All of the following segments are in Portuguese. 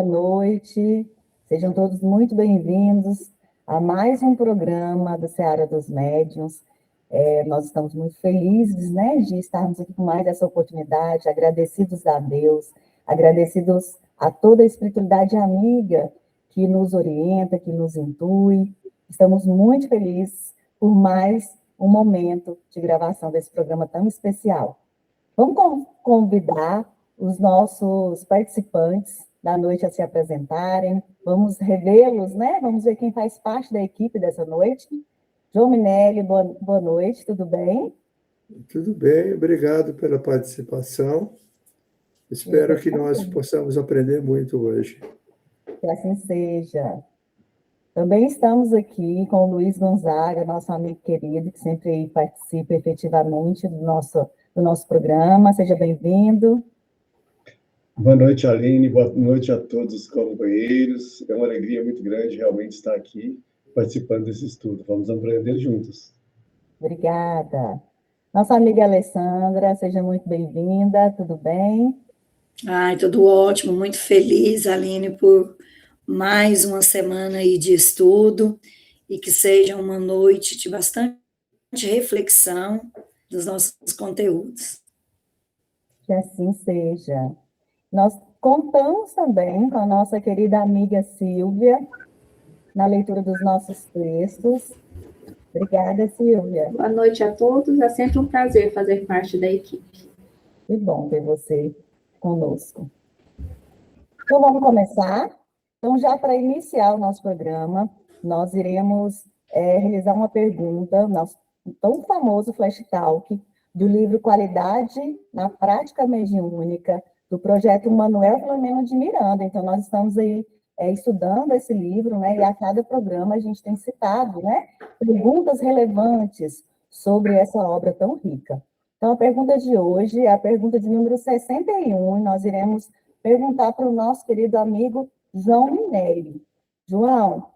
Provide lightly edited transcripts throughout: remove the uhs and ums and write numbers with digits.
noite. Sejam todos muito bem-vindos a mais um programa do Seara dos Médiuns. Nós estamos muito felizes, né, de estarmos aqui com mais essa oportunidade, agradecidos a Deus, agradecidos a toda a espiritualidade amiga que nos orienta, que nos intui. Estamos muito felizes por mais um momento de gravação desse programa tão especial. Vamos convidar os nossos participantes da noite a se apresentarem, vamos revê-los, né? Vamos ver quem faz parte da equipe dessa noite. João Minelli, boa noite, tudo bem? Tudo bem, obrigado pela participação. Espero que nós possamos aprender muito hoje. Que assim seja. Também estamos aqui com o Luiz Gonzaga, nosso amigo querido, que sempre participa efetivamente do nosso programa. Seja bem-vindo. Boa noite, Aline. Boa noite a todos os companheiros. É uma alegria muito grande realmente estar aqui participando desse estudo. Vamos aprender juntos. Obrigada. Nossa amiga Alessandra, seja muito bem-vinda. Tudo bem? Ai, tudo ótimo. Muito feliz, Aline, por mais uma semana aí de estudo e que seja uma noite de bastante reflexão dos nossos conteúdos. Que assim seja. Nós contamos também com a nossa querida amiga Silvia, na leitura dos nossos textos. Obrigada, Silvia. Boa noite a todos. É sempre um prazer fazer parte da equipe. Que bom ter você conosco. Então, vamos começar? Então, já para iniciar o nosso programa, nós iremos realizar uma pergunta, nosso tão famoso Flash Talk, do livro Qualidade na Prática Mediúnica, do projeto Manuel Filomeno de Miranda. Então, nós estamos aí estudando esse livro, né? E a cada programa a gente tem citado, né, perguntas relevantes sobre essa obra tão rica. Então, a pergunta de hoje é a pergunta de número 61, e nós iremos perguntar para o nosso querido amigo João Minelli. João,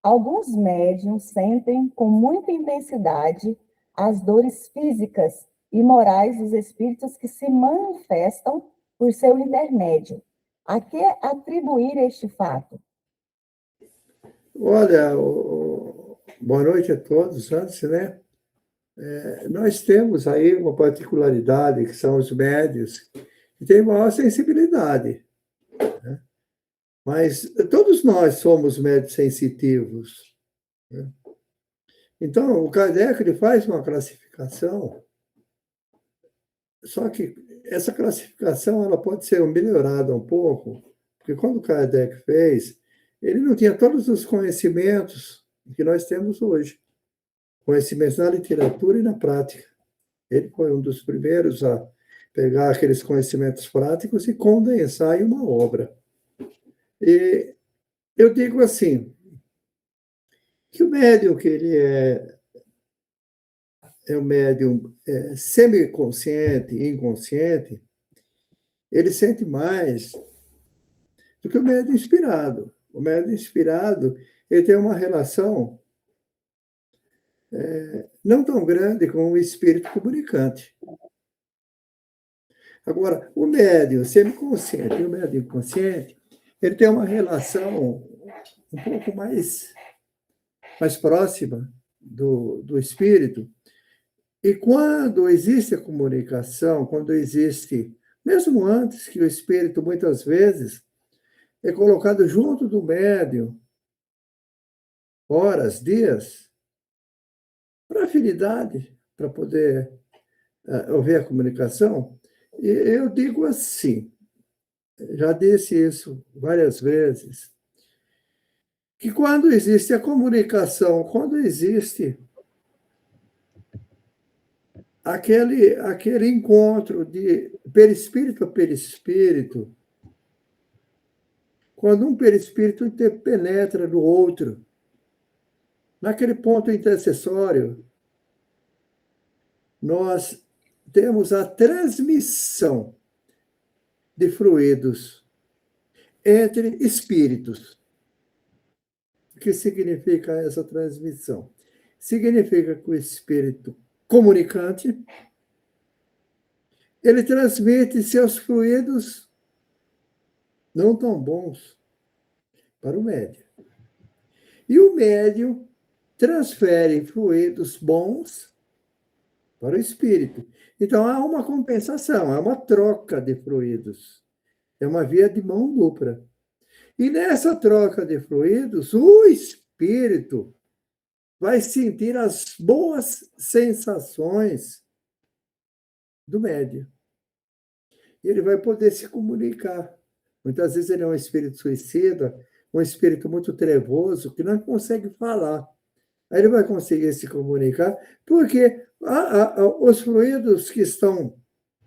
alguns médiuns sentem com muita intensidade as dores físicas e morais dos espíritos que se manifestam por seu intermédio. A que atribuir este fato? Olha, boa noite a todos. Antes, né? Nós temos aí uma particularidade, que são os médiuns, que têm maior sensibilidade. Né? Mas todos nós somos médiuns sensitivos. Né? Então, o Kardec ele faz uma classificação, só que essa classificação ela pode ser melhorada um pouco, porque quando o Kardec fez, ele não tinha todos os conhecimentos que nós temos hoje. Conhecimentos na literatura e na prática. Ele foi um dos primeiros a pegar aqueles conhecimentos práticos e condensar em uma obra. E eu digo assim, que o médium que ele é um médium semiconsciente e inconsciente, ele sente mais do que o médium inspirado. O médium inspirado, ele tem uma relação não tão grande com o espírito comunicante. Agora, o médium semiconsciente e o médium inconsciente, ele tem uma relação um pouco mais próxima do espírito. E quando existe a comunicação, quando existe, mesmo antes que o espírito, muitas vezes, é colocado junto do médium, horas, dias, para afinidade, para poder ouvir a comunicação. E eu digo assim, já disse isso várias vezes, que quando existe a comunicação, quando existe aquele encontro de perispírito a perispírito, quando um perispírito penetra no outro, naquele ponto intercessório, nós temos a transmissão de fluidos entre espíritos. O que significa essa transmissão? Significa que o espírito comunicante, ele transmite seus fluidos não tão bons, para o médium. E o médium transfere fluidos bons para o espírito. Então, há uma compensação, há uma troca de fluidos. É uma via de mão dupla. E nessa troca de fluidos, o espírito vai sentir as boas sensações do médium. E ele vai poder se comunicar. Muitas vezes ele é um espírito suicida, um espírito muito trevoso, que não consegue falar. Aí ele vai conseguir se comunicar, porque os fluidos que estão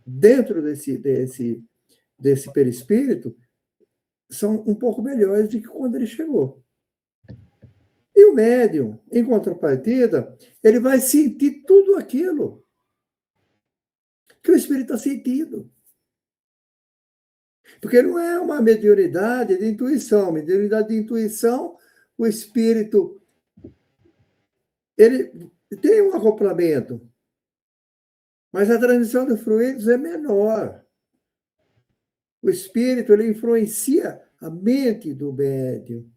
dentro desse perispírito são um pouco melhores do que quando ele chegou. E o médium, em contrapartida, ele vai sentir tudo aquilo que o espírito está sentindo. Porque não é uma mediunidade de intuição. Mediunidade de intuição, o espírito ele tem um acoplamento, mas a transmissão de fluidos é menor. O espírito ele influencia a mente do médium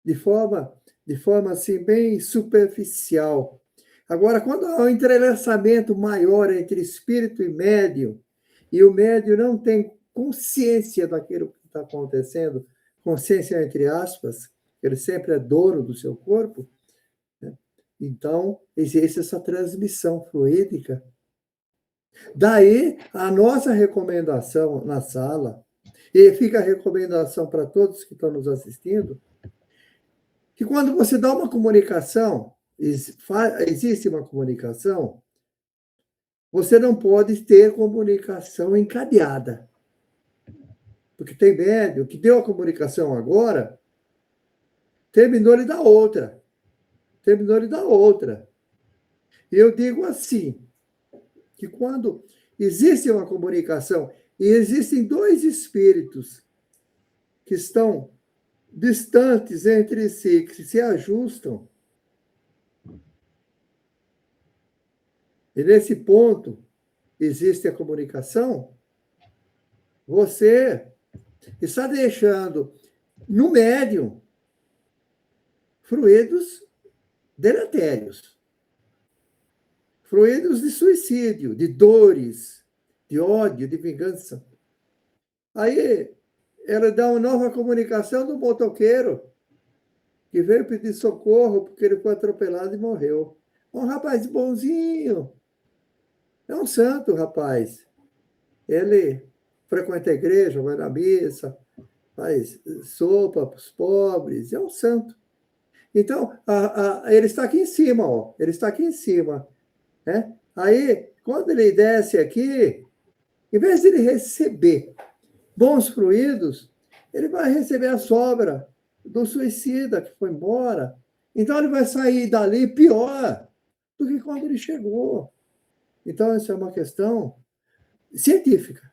de forma assim bem superficial. Agora, quando há um entrelaçamento maior entre espírito e médium, e o médium não tem consciência daquilo que está acontecendo, consciência entre aspas, ele sempre é dono do seu corpo, né? Então, existe essa transmissão fluídica. Daí, a nossa recomendação na sala, e fica a recomendação para todos que estão nos assistindo, que quando você dá uma comunicação, existe uma comunicação, você não pode ter comunicação encadeada. Porque tem médium que deu a comunicação agora, terminou-lhe da outra. Terminou-lhe da outra. E eu digo assim, que quando existe uma comunicação e existem dois espíritos que estão distantes entre si, que se ajustam, e nesse ponto existe a comunicação, você está deixando no médium fluidos deletérios, fluidos de suicídio, de dores, de ódio, de vingança. Aí ela dá uma nova comunicação do motoqueiro que veio pedir socorro porque ele foi atropelado e morreu. Um rapaz bonzinho. É um santo, rapaz. Ele frequenta a igreja, vai na missa, faz sopa para os pobres. É um santo. Então, ele está aqui em cima, ó. Ele está aqui em cima. Né? Aí, quando ele desce aqui, em vez de ele receber bons fluidos, ele vai receber a sobra do suicida que foi embora. Então, ele vai sair dali pior do que quando ele chegou. Então, essa é uma questão científica.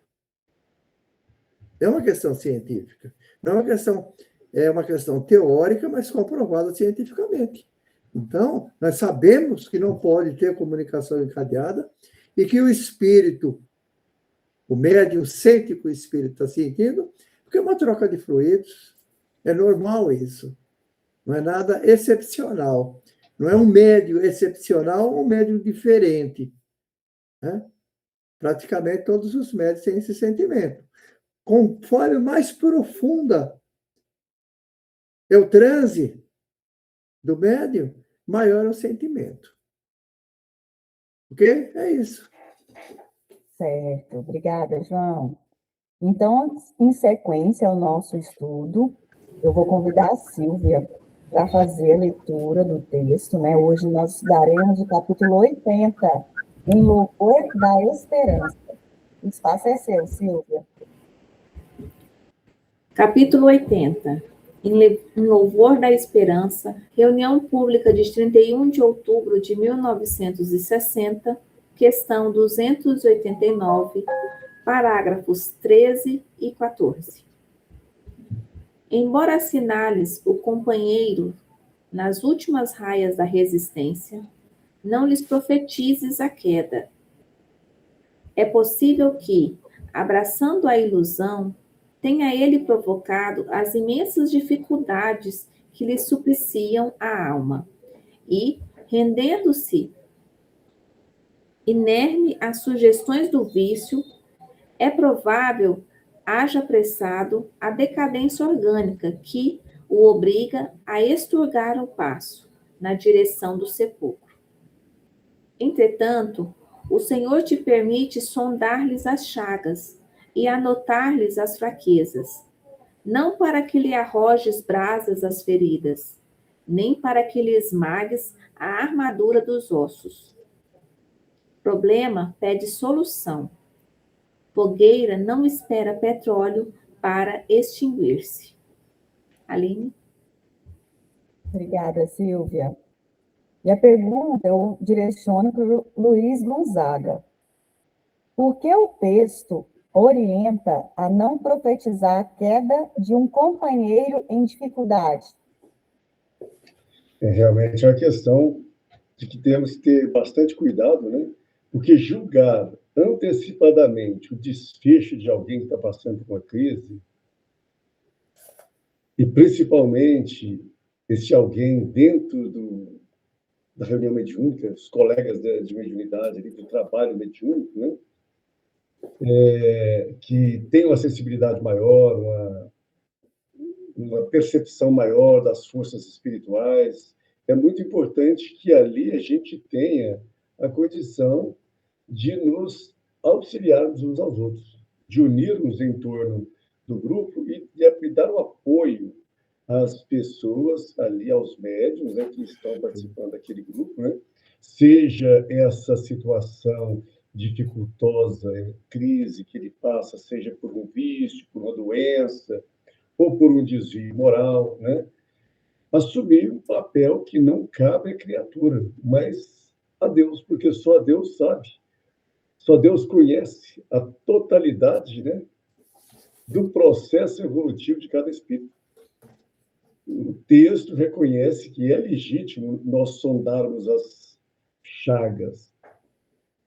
É uma questão científica. Não é uma questão teórica, mas comprovada cientificamente. Então, nós sabemos que não pode ter comunicação encadeada e que o espírito, o médium sente que o espírito está sentindo, porque é uma troca de fluidos. É normal isso. Não é nada excepcional. Não é um médium excepcional ou um médium diferente. Né? Praticamente todos os médios têm esse sentimento. Conforme mais profunda é o transe do médium, maior é o sentimento. Ok? É isso. Certo, obrigada, João. Então, em sequência ao nosso estudo, eu vou convidar a Silvia para fazer a leitura do texto, né? Hoje nós estudaremos o capítulo 80, Em Louvor da Esperança. O espaço é seu, Silvia. Capítulo 80. Em Louvor da Esperança, reunião pública de 31 de outubro de 1960, questão 289, parágrafos 13 e 14. Embora assinales o companheiro nas últimas raias da resistência, não lhes profetizes a queda. É possível que, abraçando a ilusão, tenha ele provocado as imensas dificuldades que lhe supliciam a alma, e, rendendo-se inerme às sugestões do vício, é provável haja apressado a decadência orgânica que o obriga a expurgar o passo na direção do sepulcro. Entretanto, o Senhor te permite sondar-lhes as chagas e anotar-lhes as fraquezas, não para que lhe arrojes brasas às feridas, nem para que lhe esmagues a armadura dos ossos. Problema pede solução. Fogueira não espera petróleo para extinguir-se. Aline? Obrigada, Silvia. E a pergunta eu direciono para o Luiz Gonzaga. Por que o texto orienta a não profetizar a queda de um companheiro em dificuldade? Realmente é uma questão de que temos que ter bastante cuidado, né? Porque julgar antecipadamente o desfecho de alguém que está passando por uma crise, e principalmente esse alguém dentro da reunião mediúnica, os colegas de mediunidade, ali, do trabalho mediúnico, né? Que tem uma sensibilidade maior, uma percepção maior das forças espirituais. É muito importante que ali a gente tenha a condição de nos auxiliarmos uns aos outros, de unirmos em torno do grupo e de dar o apoio às pessoas ali, aos médiuns, né, que estão participando daquele grupo, né? Seja essa situação dificultosa, crise que ele passa, seja por um vício, por uma doença, ou por um desvio moral, né? Assumir um papel que não cabe à criatura, mas a Deus, porque só Deus sabe, só Deus conhece a totalidade, né, do processo evolutivo de cada espírito. O texto reconhece que é legítimo nós sondarmos as chagas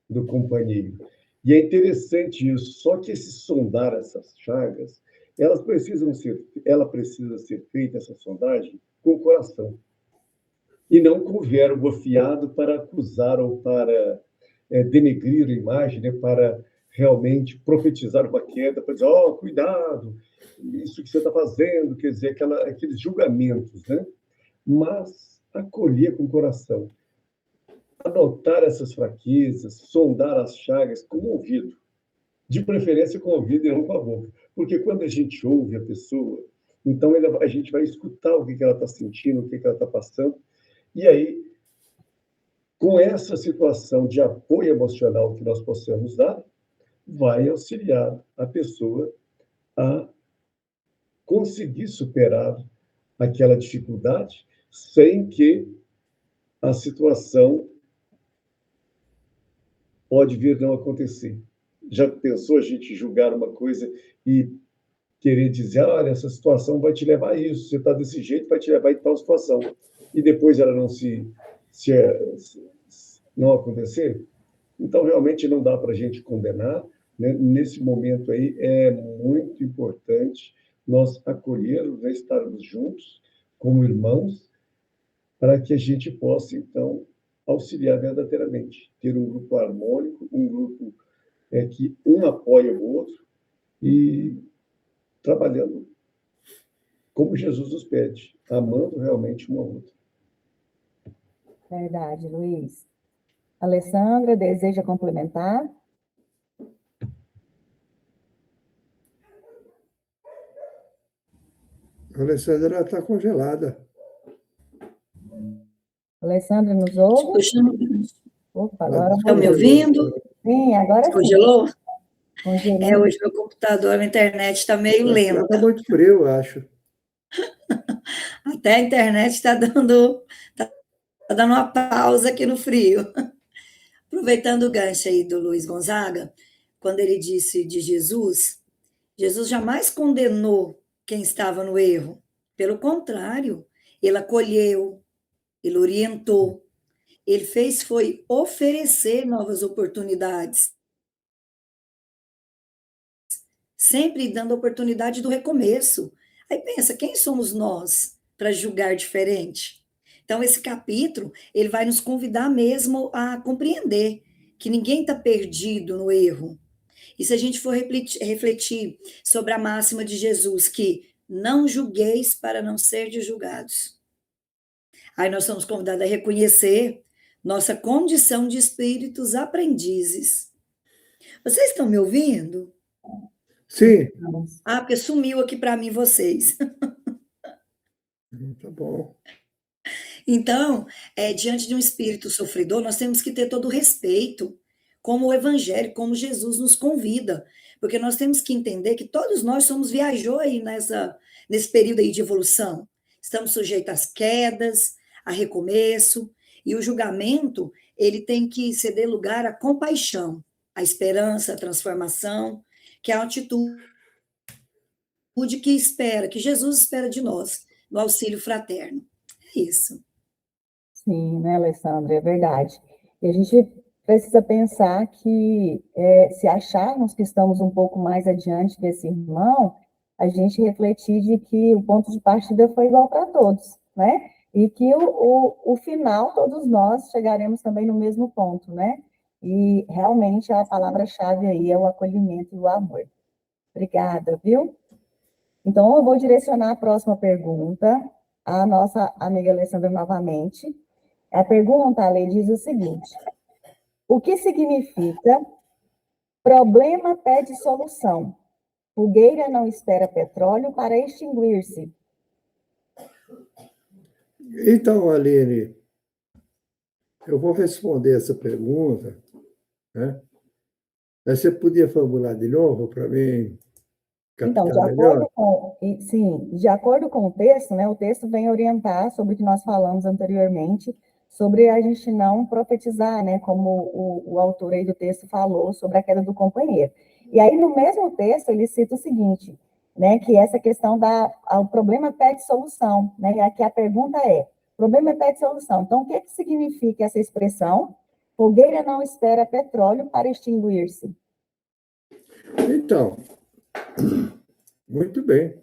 do companheiro. E é interessante isso, só que esse sondar essas chagas, ela precisa ser feita, essa sondagem, com o coração. E não com o verbo afiado para acusar ou para denegrir a imagem, né, para realmente profetizar uma queda, para dizer, cuidado, isso que você está fazendo, quer dizer, aqueles julgamentos, né? Mas acolher com o coração, anotar essas fraquezas, sondar as chagas com o ouvido, de preferência com o ouvido e não com a boca. Porque quando a gente ouve a pessoa, então a gente vai escutar o que ela está sentindo, o que ela está passando, e aí, com essa situação de apoio emocional que nós possamos dar, vai auxiliar a pessoa a conseguir superar aquela dificuldade sem que a situação pode vir não acontecer. Já pensou a gente julgar uma coisa e querer dizer, olha, essa situação vai te levar a isso, você está desse jeito, vai te levar a tal situação. E depois ela não acontecer? Então, realmente não dá para a gente condenar, né? Nesse momento aí, é muito importante nós acolhermos, né, estarmos juntos como irmãos, para que a gente possa, então, auxiliar verdadeiramente, ter um grupo harmônico, um grupo que um apoia o outro e trabalhando como Jesus nos pede, amando realmente um ao outro. Verdade, Luiz. Alessandra, deseja complementar? A Alessandra está congelada. Alessandra, nos ouve? Opa, agora Estão me ouvindo? Sim, agora sim. Congelou? Congelou. Hoje meu computador, a internet está meio lenta. Está muito frio, eu acho. Até a internet está dando uma pausa aqui no frio. Aproveitando o gancho aí do Luiz Gonzaga, quando ele disse de Jesus, Jesus jamais condenou quem estava no erro. Pelo contrário, ele acolheu, ele orientou, ele foi oferecer novas oportunidades. sempre dando a oportunidade do recomeço. Aí pensa, quem somos nós para julgar diferente? Então, esse capítulo, ele vai nos convidar mesmo a compreender que ninguém está perdido no erro. E se a gente for refletir sobre a máxima de Jesus, que não julgueis para não serdes julgados. Aí nós somos convidados a reconhecer nossa condição de espíritos aprendizes. Vocês estão me ouvindo? Sim. Ah, porque sumiu aqui para mim vocês. Tá bom. Então, diante de um espírito sofredor, nós temos que ter todo o respeito, como o Evangelho, como Jesus nos convida, porque nós temos que entender que todos nós somos viajou aí nesse período aí de evolução. Estamos sujeitos às quedas, a recomeço, e o julgamento, ele tem que ceder lugar à compaixão, à esperança, à transformação, que é a atitude que espera, que Jesus espera de nós, no auxílio fraterno. É isso. Sim, né, Alessandra, é verdade. E a gente precisa pensar que, se acharmos que estamos um pouco mais adiante desse irmão, a gente refletir de que o ponto de partida foi igual para todos, né? E que o final, todos nós chegaremos também no mesmo ponto, né? E realmente a palavra-chave aí é o acolhimento e o amor. Obrigada, viu? Então, eu vou direcionar a próxima pergunta à nossa amiga Alessandra novamente. A pergunta, Ale, diz o seguinte: o que significa problema pede solução? Fogueira não espera petróleo para extinguir-se. Então, Aline, eu vou responder essa pergunta, né? Mas você podia formular de novo para mim Então, captar melhor? de acordo com o texto, né, o texto vem orientar sobre o que nós falamos anteriormente, sobre a gente não profetizar, né, como o autor aí do texto falou, sobre a queda do companheiro. E aí, no mesmo texto, ele cita o seguinte, né, que essa questão o problema pede solução, né, e aqui a pergunta é, o problema pede solução. Então, o que significa essa expressão? Fogueira não espera petróleo para extinguir-se. Então, muito bem.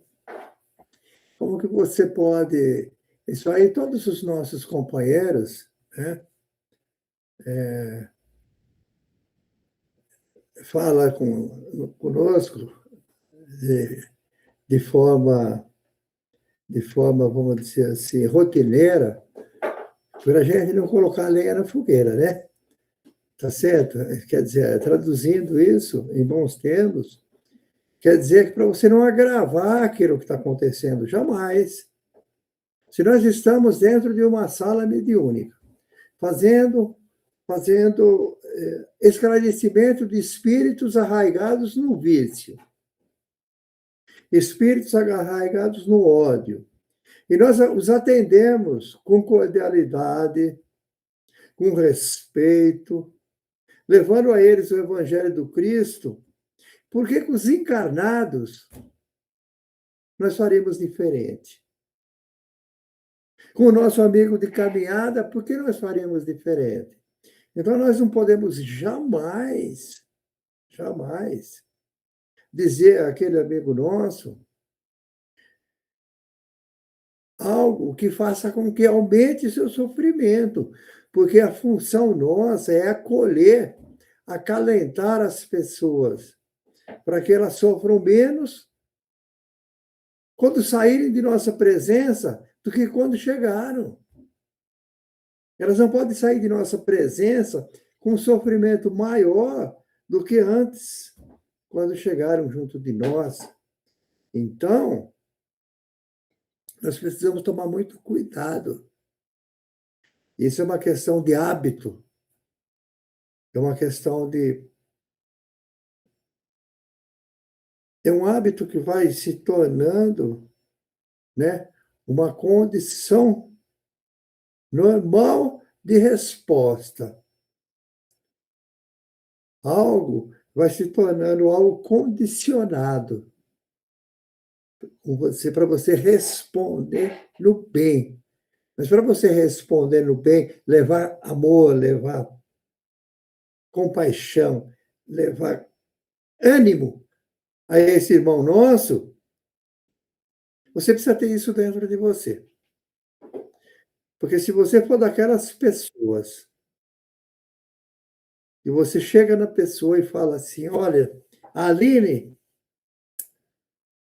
Como que você pode... Isso aí, todos os nossos companheiros, né, fala conosco de forma, vamos dizer assim, rotineira, para a gente não colocar lenha na fogueira, né? Tá certo? Quer dizer, traduzindo isso em bons termos, quer dizer que para você não agravar aquilo que está acontecendo, jamais. Se nós estamos dentro de uma sala mediúnica, fazendo esclarecimento de espíritos arraigados no vício, espíritos arraigados no ódio, e nós os atendemos com cordialidade, com respeito, levando a eles o Evangelho do Cristo, por que com os encarnados nós faremos diferente? Com o nosso amigo de caminhada, por que nós faremos diferente? Então, nós não podemos jamais dizer àquele amigo nosso algo que faça com que aumente seu sofrimento, porque a função nossa é acolher, acalentar as pessoas, para que elas sofram menos quando saírem de nossa presença do que quando chegaram. Elas não podem sair de nossa presença com um sofrimento maior do que antes, quando chegaram junto de nós. Então, nós precisamos tomar muito cuidado. Isso é uma questão de hábito, é uma questão de... É um hábito que vai se tornando, né, uma condição normal de resposta. Algo vai se tornando algo condicionado para você responder no bem. Mas para você responder no bem, levar amor, levar compaixão, levar ânimo a esse irmão nosso, você precisa ter isso dentro de você. Porque se você for daquelas pessoas, e você chega na pessoa e fala assim, olha, Aline,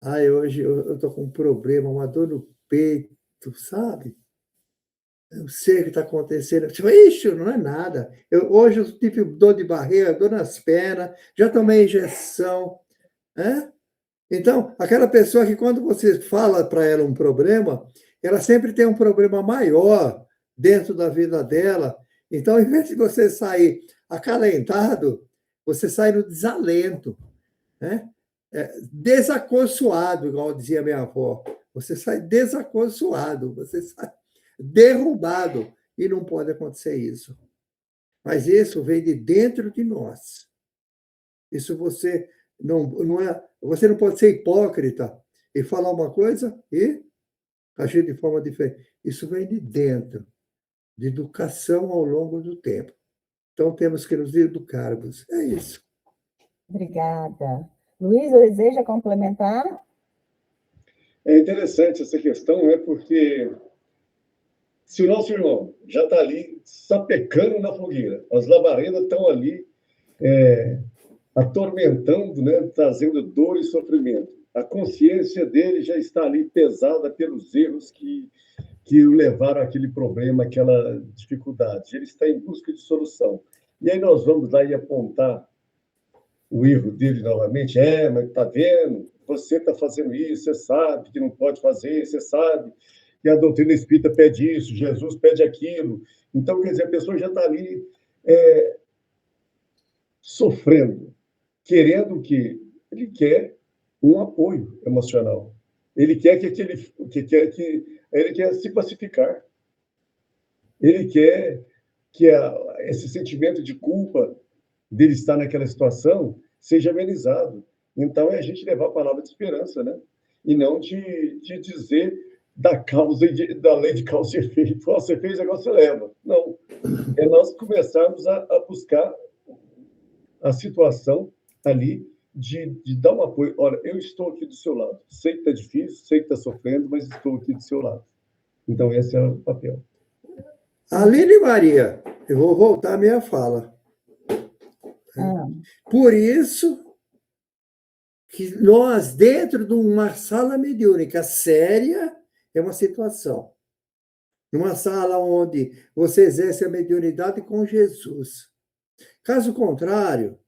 hoje eu tô com um problema, uma dor no peito, sabe? Eu sei o que está acontecendo. Tipo, ixi, não é nada. Hoje eu tive dor de barriga, dor nas pernas, já tomei injeção, né? Então, aquela pessoa que quando você fala para ela um problema, ela sempre tem um problema maior dentro da vida dela. Então, em vez de você sair acalentado, você sai no desalento, né? Desaconsoado, igual dizia minha avó. Você sai desaconsoado, você sai derrubado. E não pode acontecer isso. Mas isso vem de dentro de nós. Isso você você não pode ser hipócrita e falar uma coisa e agir de forma diferente. Isso vem de dentro, de educação ao longo do tempo. Então temos que nos educarmos. É isso. Obrigada. Luiz, deseja complementar? É interessante essa questão, né? Porque se o nosso irmão já está ali sapecando na fogueira, as labaredas estão ali atormentando, né? Trazendo dor e sofrimento. A consciência dele já está ali pesada pelos erros que o levaram àquele problema, àquela dificuldade. Ele está em busca de solução. E aí nós vamos lá e apontar o erro dele novamente. Mas está vendo? Você está fazendo isso, você sabe que não pode fazer, você sabe que a doutrina espírita pede isso, Jesus pede aquilo. Então, quer dizer, a pessoa já está ali sofrendo, querendo o quê? Ele quer um apoio emocional. Ele quer ele quer se pacificar. Ele quer que esse sentimento de culpa dele estar naquela situação seja amenizado. Então, é a gente levar a palavra de esperança, né? E não de dizer da causa da lei de causa e efeito. Você fez, agora você leva. Não. É nós começarmos a buscar a situação ali de dar um apoio. Olha, eu estou aqui do seu lado. Sei que está difícil, sei que está sofrendo, mas estou aqui do seu lado. Então, esse é o papel. Aline Maria, eu vou voltar à minha fala. Por isso que nós, dentro de uma sala mediúnica séria, é uma situação. Numa sala onde você exerce a mediunidade com Jesus. Caso contrário,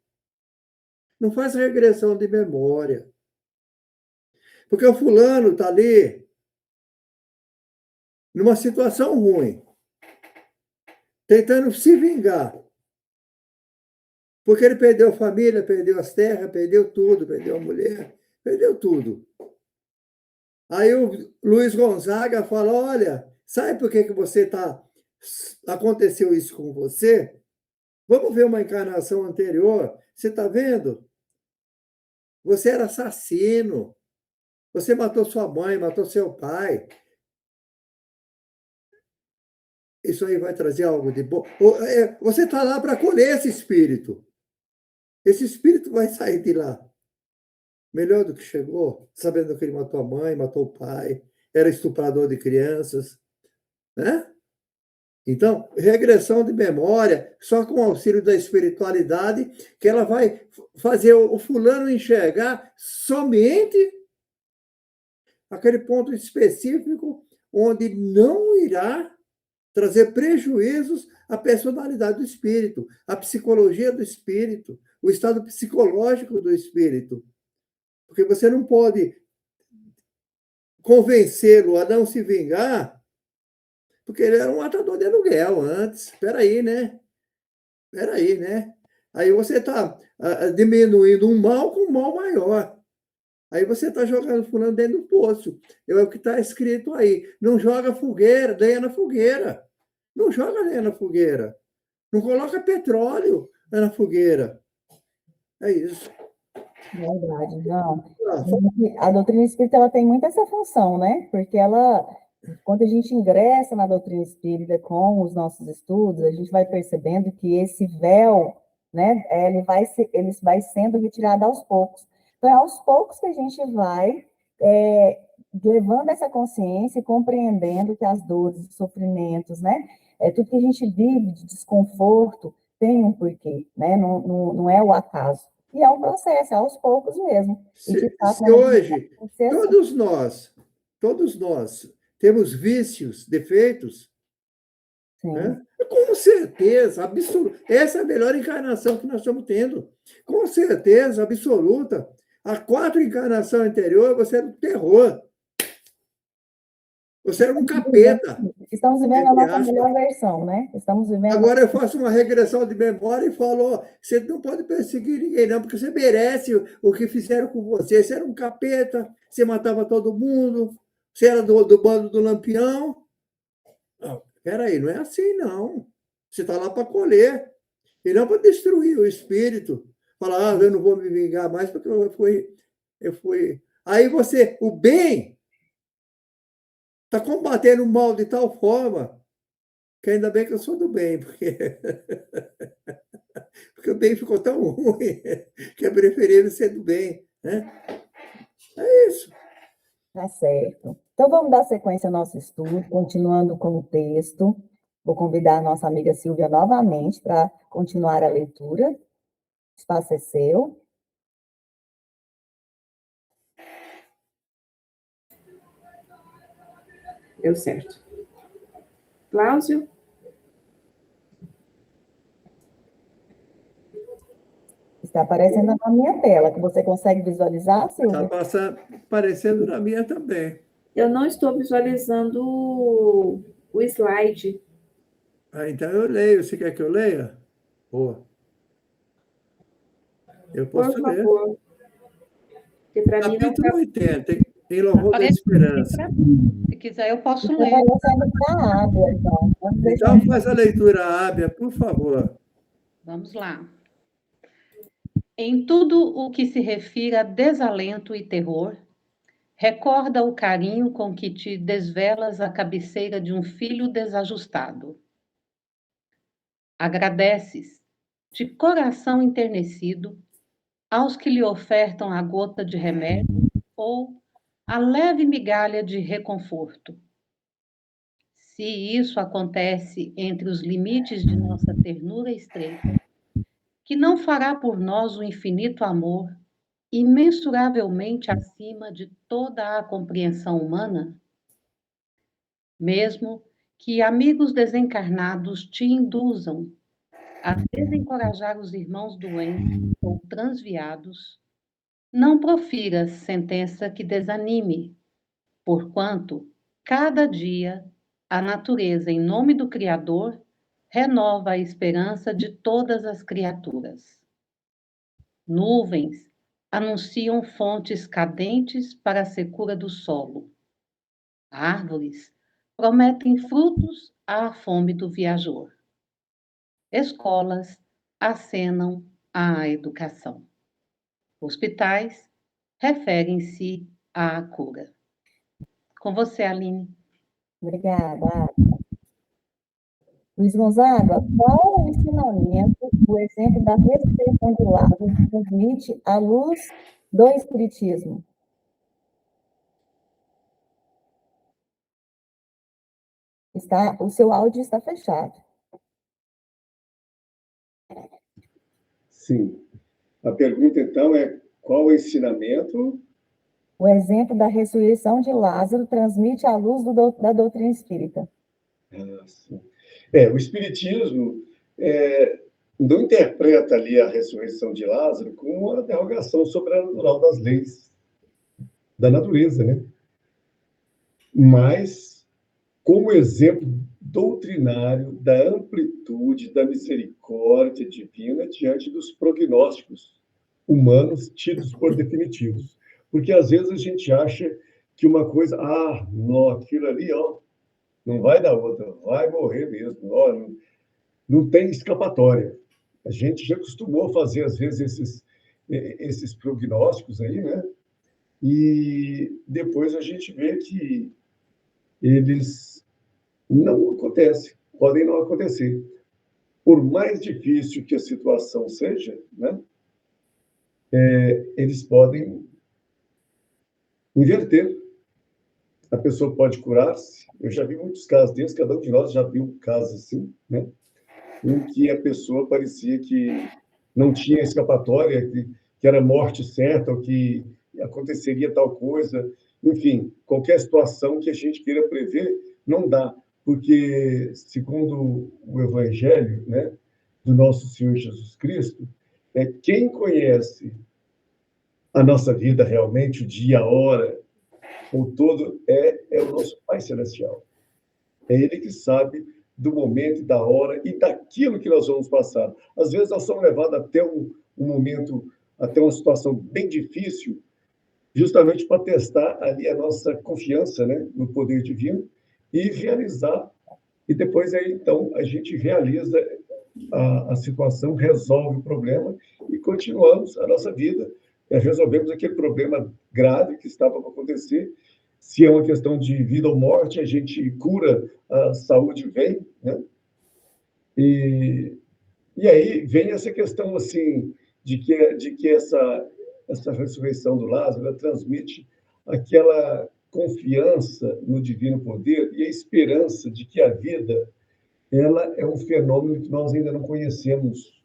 não faz regressão de memória. Porque o fulano está ali numa situação ruim, tentando se vingar. Porque ele perdeu a família, perdeu as terras, perdeu tudo, perdeu a mulher, perdeu tudo. Aí o Luiz Gonzaga fala, olha, sabe por que você aconteceu isso com você? Vamos ver uma encarnação anterior. Você está vendo? Você era assassino. Você matou sua mãe, matou seu pai. Isso aí vai trazer algo de bom. Você está lá para colher esse espírito. Esse espírito vai sair de lá melhor do que chegou, sabendo que ele matou a mãe, matou o pai, era estuprador de crianças, né? Então, regressão de memória, só com o auxílio da espiritualidade, que ela vai fazer o fulano enxergar somente aquele ponto específico onde não irá trazer prejuízos à personalidade do espírito, à psicologia do espírito, o estado psicológico do espírito. Porque você não pode convencê-lo a não se vingar, porque ele era um matador de aluguel antes. Espera aí, né? Aí você está diminuindo um mal com um mal maior. Aí você está jogando fulano dentro do poço. É o que está escrito aí. Não joga fogueira, lenha na fogueira. Não joga lenha na fogueira. Não coloca petróleo na fogueira. É isso. Verdade, não. A doutrina espírita ela tem muito essa função, né? Porque ela, quando a gente ingressa na doutrina espírita com os nossos estudos, a gente vai percebendo que esse véu, né, ele vai sendo retirado aos poucos. Então, é aos poucos que a gente vai levando essa consciência e compreendendo que as dores, os sofrimentos, né? Tudo que a gente vive de desconforto tem um porquê, né? Não é o acaso. E é um processo, é aos poucos mesmo. E de fato, Se hoje ser assim. todos nós temos vícios, defeitos, Sim. né? Com certeza absoluta. Essa é a melhor encarnação que nós estamos tendo. Com certeza absoluta. Há 4 encarnações anteriores, você era um terror. Você era um capeta. Estamos vivendo a nossa melhor versão, né? Estamos vivendo. Agora eu faço uma regressão de memória e falo: ó, você não pode perseguir ninguém, não, porque você merece o que fizeram com você. Você era um capeta, você matava todo mundo, você era do bando do Lampião. Não, peraí, não é assim, não. Você está lá para colher, e não para destruir o espírito. Falar, eu não vou me vingar mais porque eu fui. Aí você, o bem, está combatendo o mal de tal forma que ainda bem que eu sou do bem, porque o bem ficou tão ruim que é preferível ser do bem, né? É isso. Tá certo. Então, vamos dar sequência ao nosso estudo, continuando com o texto. Vou convidar a nossa amiga Silvia novamente para continuar a leitura. O espaço é seu. Deu certo. Cláudio? Está aparecendo na minha tela, que você consegue visualizar, Silvia? Está aparecendo na minha também. Eu não estou visualizando o slide. Então eu leio. Você quer que eu leia? Boa. Eu posso Por ler. favor. Porque para mim não Capítulo 80, em louvor da esperança. Se quiser, eu posso Está ler. aparecendo para água, então. Vamos deixar. Então faz a leitura, Ábia, por favor. Vamos lá. Em tudo o que se refira a desalento e terror, recorda o carinho com que te desvelas à cabeceira de um filho desajustado. Agradeces, de coração enternecido, aos que lhe ofertam a gota de remédio ou a leve migalha de reconforto. Se isso acontece entre os limites de nossa ternura estreita, que não fará por nós o infinito amor, imensuravelmente acima de toda a compreensão humana? Mesmo que amigos desencarnados te induzam a desencorajar os irmãos doentes ou transviados, não profiras sentença que desanime, porquanto, cada dia, a natureza, em nome do Criador, renova a esperança de todas as criaturas. Nuvens anunciam fontes cadentes para a secura do solo. Árvores prometem frutos à fome do viajor. Escolas acenam à educação. Hospitais referem-se à cura. Com você, Aline. Obrigada. Luiz Gonzaga, qual o ensinamento, o exemplo da ressurreição de Lázaro que transmite a luz do Espiritismo? O seu áudio está fechado. Sim. A pergunta, então, é qual o ensinamento? O exemplo da ressurreição de Lázaro transmite a luz da doutrina espírita. Sim. O Espiritismo não interpreta ali a ressurreição de Lázaro como uma derrogação sobrenatural das leis da natureza, né? Mas como exemplo doutrinário da amplitude da misericórdia divina diante dos prognósticos humanos tidos por definitivos. Porque às vezes a gente acha que uma coisa, não, aquilo ali, não vai dar outra, vai morrer mesmo, não tem escapatória. A gente já costumou fazer, às vezes, esses prognósticos aí, né? E depois a gente vê que eles não acontecem, podem não acontecer. Por mais difícil que a situação seja, né? eles podem inverter. A pessoa pode curar-se. Eu já vi muitos casos desses, cada um de nós já viu casos assim, né? Em que a pessoa parecia que não tinha escapatória, que era morte certa, ou que aconteceria tal coisa. Enfim, qualquer situação que a gente queira prever, não dá, porque, segundo o Evangelho, né, do nosso Senhor Jesus Cristo, quem conhece a nossa vida realmente, o dia, a hora, o todo, é o nosso Pai Celestial. É Ele que sabe do momento, da hora e daquilo que nós vamos passar. Às vezes nós somos levados até um momento, até uma situação bem difícil, justamente para testar ali a nossa confiança, né, no poder divino e realizar. E depois aí, então, a gente realiza a situação, resolve o problema e continuamos a nossa vida. Resolvemos aquele problema grave que estava para acontecer. Se é uma questão de vida ou morte, a gente cura, a saúde vem, né? E aí vem essa questão assim de que essa ressurreição do Lázaro ela transmite aquela confiança no divino poder e a esperança de que a vida ela é um fenômeno que nós ainda não conhecemos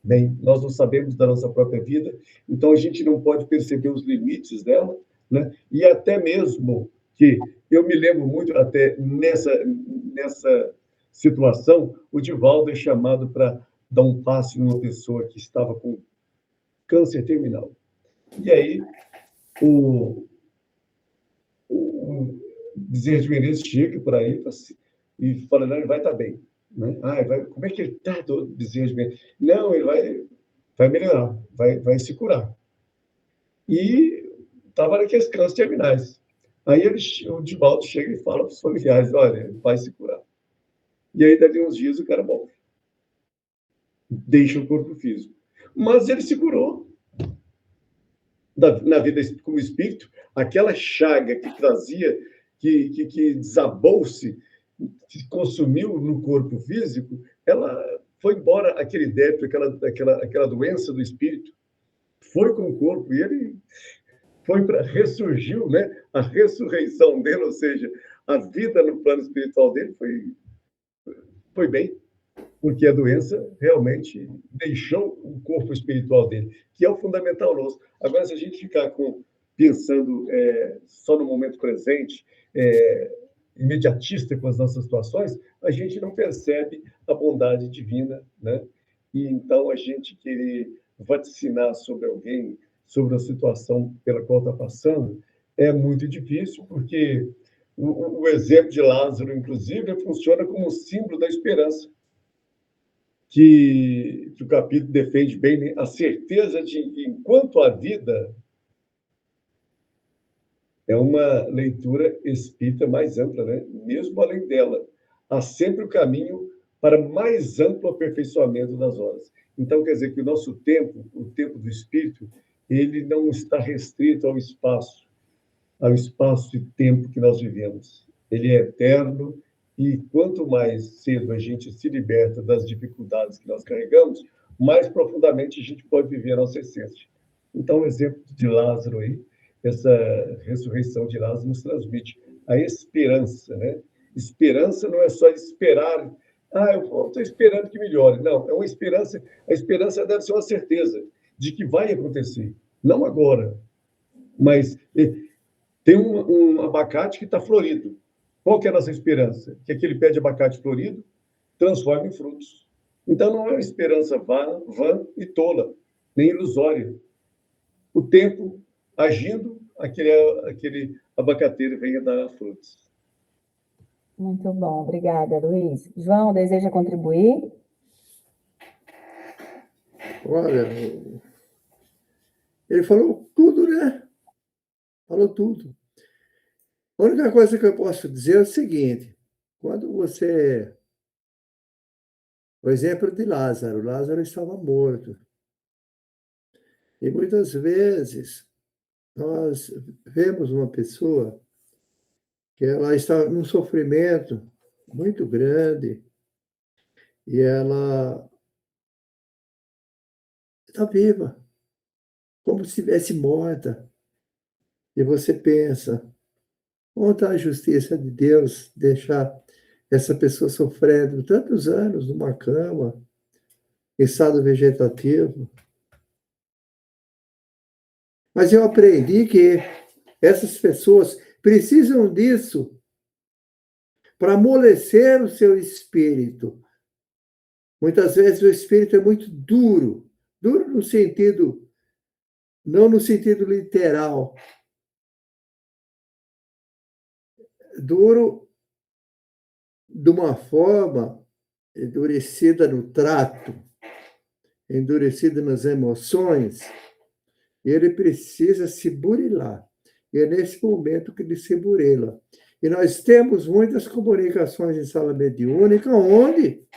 bem, nós não sabemos da nossa própria vida, então a gente não pode perceber os limites dela, né? E até mesmo que eu me lembro muito até nessa situação, o Divaldo é chamado para dar um passe numa pessoa que estava com câncer terminal. E aí o Bezerra de Menezes chega por aí e fala, não, ele vai estar bem. Né? Como é que ele está, Bezerra de Menezes? Não, ele vai melhorar, vai se curar. E estava naqueles cânceres terminais. Aí o Divaldo chega e fala para os familiares, olha, vai se curar. E aí, dali uns dias, o cara morre. Deixa o corpo físico. Mas ele se curou. Na vida como espírito, aquela chaga que trazia, que desabou-se, que consumiu no corpo físico, ela foi embora, aquele débito, aquela doença do espírito, foi com o corpo e ele ressurgiu, né? A ressurreição dele, ou seja, a vida no plano espiritual dele foi bem, porque a doença realmente deixou o corpo espiritual dele, que é o fundamental nosso. Agora, se a gente ficar pensando só no momento presente, imediatista com as nossas situações, a gente não percebe a bondade divina, né? E então a gente querer vaticinar sobre alguém, sobre a situação pela qual está passando, é muito difícil, porque o exemplo de Lázaro, inclusive, funciona como um símbolo da esperança, que o capítulo defende bem, né? A certeza de que, enquanto há vida, é uma leitura espírita mais ampla, né? Mesmo além dela, há sempre o caminho para mais amplo aperfeiçoamento das horas. Então, quer dizer que o nosso tempo, o tempo do espírito, ele não está restrito ao espaço e tempo que nós vivemos. Ele é eterno e quanto mais cedo a gente se liberta das dificuldades que nós carregamos, mais profundamente a gente pode viver a nossa essência. Então, o exemplo de Lázaro aí, essa ressurreição de Lázaro nos transmite a esperança, né? Esperança não é só esperar, eu estou esperando que melhore. Não, é uma esperança, a esperança deve ser uma certeza de que vai acontecer, não agora, mas tem um abacate que está florido. Qual que é a nossa esperança? Que aquele pé de abacate florido transforme em frutos. Então, não é uma esperança vã e tola, nem ilusória. O tempo agindo, aquele abacateiro venha dar frutos. Muito bom, obrigada, Luiz. João, deseja contribuir? Olha, ele falou tudo, né? Falou tudo. A única coisa que eu posso dizer é o seguinte: quando você. O exemplo de Lázaro. Lázaro estava morto. E muitas vezes nós vemos uma pessoa que ela está num sofrimento muito grande e ela está viva. como se estivesse morta. E você pensa, onde está a justiça de Deus deixar essa pessoa sofrendo tantos anos numa cama, em estado vegetativo? Mas eu aprendi que essas pessoas precisam disso para amolecer o seu espírito. Muitas vezes o espírito é muito duro, duro no sentido, não no sentido literal, duro de uma forma endurecida no trato, endurecida nas emoções, e ele precisa se burilar. E é nesse momento que ele se burila. E nós temos muitas comunicações em sala mediúnica onde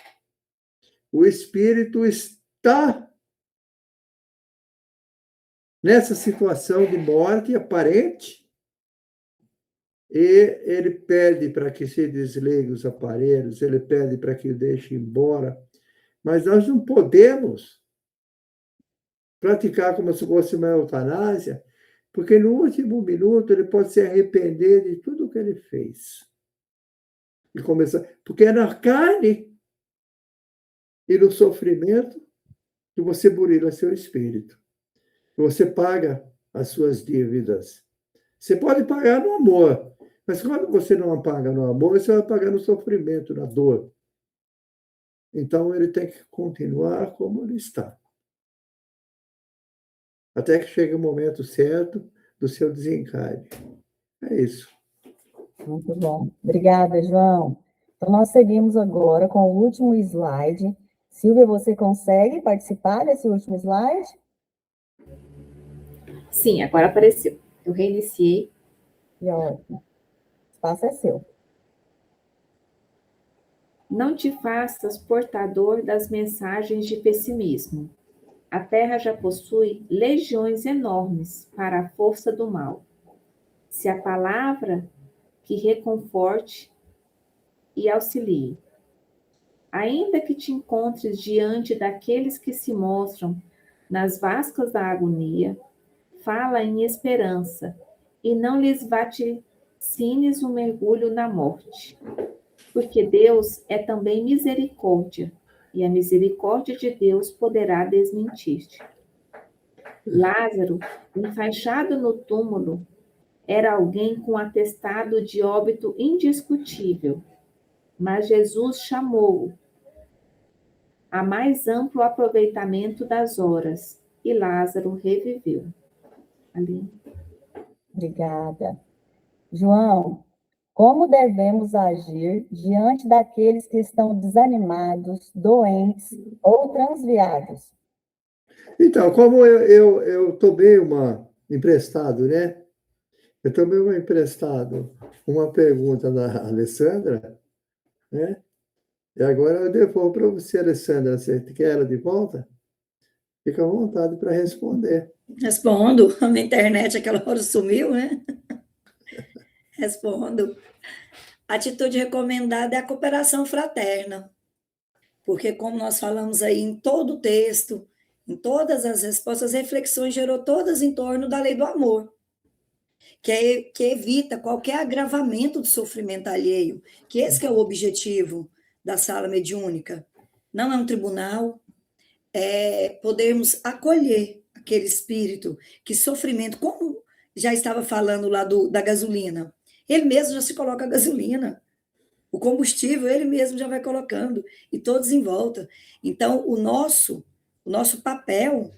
o espírito está nessa situação de morte aparente e ele pede para que se desligue os aparelhos, ele pede para que o deixe embora, mas nós não podemos praticar como se fosse uma eutanásia, porque no último minuto ele pode se arrepender de tudo que ele fez. E começar, porque é na carne e no sofrimento que você burila seu espírito. Que você paga as suas dívidas. Você pode pagar no amor, mas quando você não paga no amor, você vai pagar no sofrimento, na dor. Então ele tem que continuar como ele está. Até que chegue o momento certo do seu desencarne. É isso. Muito bom. Obrigada, João. Então, nós seguimos agora com o último slide. Silvia, você consegue participar desse último slide? Sim, agora apareceu. Eu reiniciei. E ótimo. O espaço é seu. Não te faças portador das mensagens de pessimismo. A Terra já possui legiões enormes para a força do mal. Se a palavra que reconforte e auxilie. Ainda que te encontres diante daqueles que se mostram nas vascas da agonia, fala em esperança e não lhes vaticines um mergulho na morte. Porque Deus é também misericórdia, e a misericórdia de Deus poderá desmentir-te. Lázaro, enfaixado no túmulo, era alguém com atestado de óbito indiscutível, mas Jesus chamou-o a mais amplo aproveitamento das horas, e Lázaro reviveu. Aline. Obrigada. João, como devemos agir diante daqueles que estão desanimados, doentes ou transviados? Então, como eu tomei emprestado, né? Eu tomei emprestado uma pergunta da Alessandra, né? E agora eu devolvo para você, Alessandra. Você quer ela de volta? Fica à vontade para responder. Respondo. A minha internet aquela hora sumiu, né? Respondo. A atitude recomendada é a cooperação fraterna. Porque, como nós falamos aí em todo o texto, em todas as respostas, as reflexões gerou todas em torno da lei do amor, que evita qualquer agravamento do sofrimento alheio, que esse que é o objetivo da sala mediúnica. Não é um tribunal, é podermos acolher aquele espírito que sofrimento, como já estava falando lá da gasolina, ele mesmo já se coloca a gasolina, o combustível ele mesmo já vai colocando, e todos em volta. Então, o nosso papel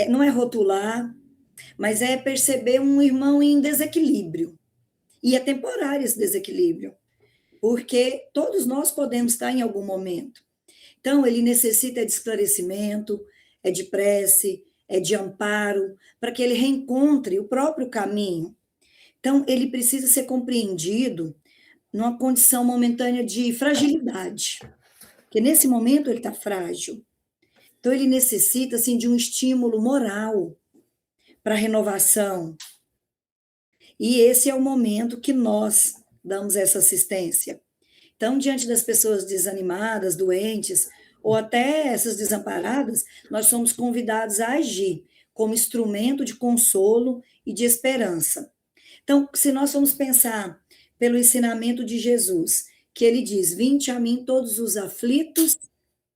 não é rotular, mas é perceber um irmão em desequilíbrio. E é temporário esse desequilíbrio, porque todos nós podemos estar em algum momento. Então, ele necessita de esclarecimento, é de prece, é de amparo, para que ele reencontre o próprio caminho. Então, ele precisa ser compreendido numa condição momentânea de fragilidade, porque nesse momento ele está frágil. Então, ele necessita assim, de um estímulo moral para a renovação. E esse é o momento que nós damos essa assistência. Então, diante das pessoas desanimadas, doentes, ou até essas desamparadas, nós somos convidados a agir como instrumento de consolo e de esperança. Então, se nós formos pensar pelo ensinamento de Jesus, que ele diz: vinde a mim todos os aflitos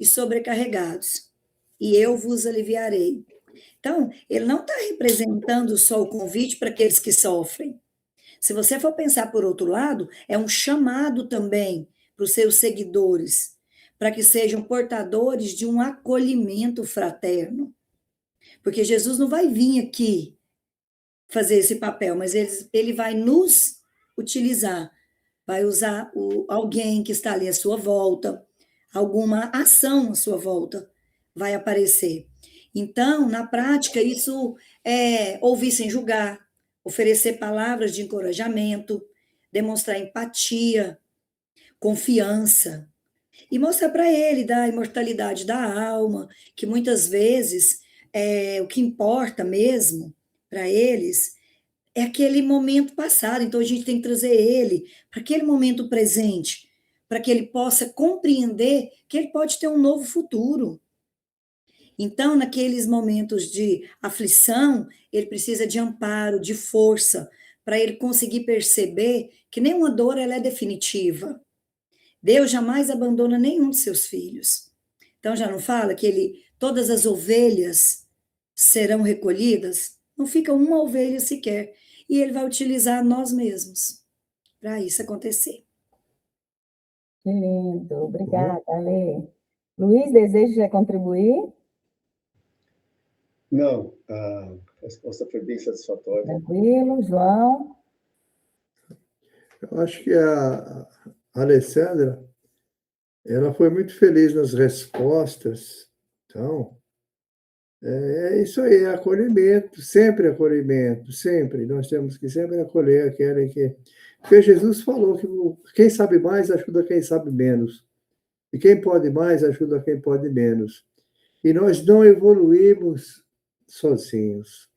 e sobrecarregados, e eu vos aliviarei. Então, ele não está representando só o convite para aqueles que sofrem. Se você for pensar por outro lado, é um chamado também para os seus seguidores, para que sejam portadores de um acolhimento fraterno. Porque Jesus não vai vir aqui fazer esse papel, mas ele vai nos utilizar, vai usar alguém que está ali à sua volta, alguma ação à sua volta vai aparecer. Então, na prática, isso é ouvir sem julgar, oferecer palavras de encorajamento, demonstrar empatia, confiança, e mostrar para ele da imortalidade da alma, que muitas vezes o que importa mesmo para eles é aquele momento passado. Então a gente tem que trazer ele para aquele momento presente, para que ele possa compreender que ele pode ter um novo futuro. Então, naqueles momentos de aflição, ele precisa de amparo, de força, para ele conseguir perceber que nenhuma dor ela é definitiva. Deus jamais abandona nenhum de seus filhos. Então, já não fala que todas as ovelhas serão recolhidas? Não fica uma ovelha sequer. E ele vai utilizar nós mesmos para isso acontecer. Que lindo. Obrigada, Ale. Luiz, deseja contribuir? Não, a resposta foi bem satisfatória. Tranquilo. João? Eu acho que a Alessandra, ela foi muito feliz nas respostas. Então, é isso aí, acolhimento, sempre. Nós temos que sempre acolher aquele que... Porque Jesus falou que quem sabe mais ajuda quem sabe menos. E quem pode mais ajuda quem pode menos. E nós não evoluímos sozinhos.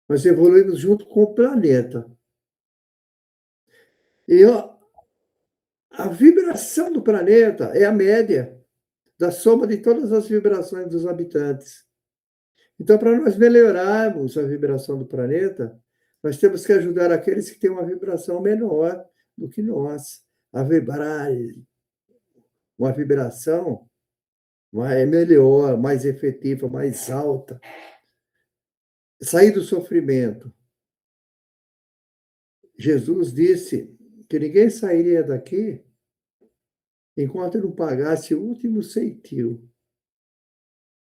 Nós evoluímos junto com o planeta. E a vibração do planeta é a média da soma de todas as vibrações dos habitantes. Então, para nós melhorarmos a vibração do planeta, nós temos que ajudar aqueles que têm uma vibração menor do que nós a vibrar uma vibração melhor, mais efetiva, mais alta. Sair do sofrimento. Jesus disse que ninguém sairia daqui enquanto não pagasse o último centil.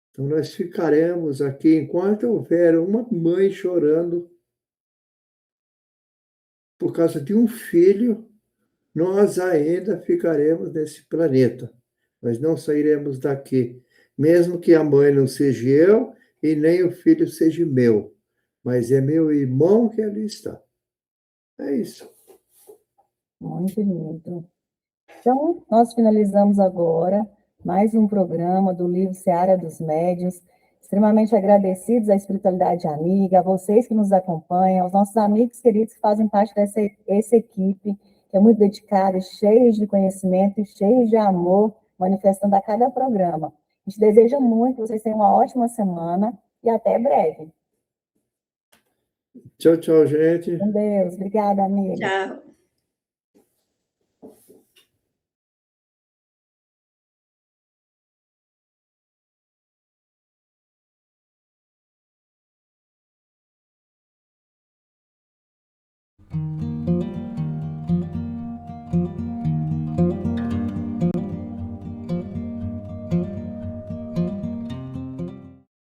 Então, nós ficaremos aqui enquanto houver uma mãe chorando por causa de um filho, nós ainda ficaremos nesse planeta. Nós não sairemos daqui, mesmo que a mãe não seja eu e nem o filho seja meu, mas é meu irmão que ali está. É isso. Muito lindo. Então, nós finalizamos agora mais um programa do livro Seara dos Médiuns. Extremamente agradecidos à Espiritualidade Amiga, a vocês que nos acompanham, aos nossos amigos queridos que fazem parte dessa equipe, que é muito dedicada, cheia de conhecimento e cheia de amor, manifestando a cada programa. A gente deseja muito que vocês tenham uma ótima semana e até breve. Tchau, tchau, gente. Com Deus. Obrigada, amiga. Tchau.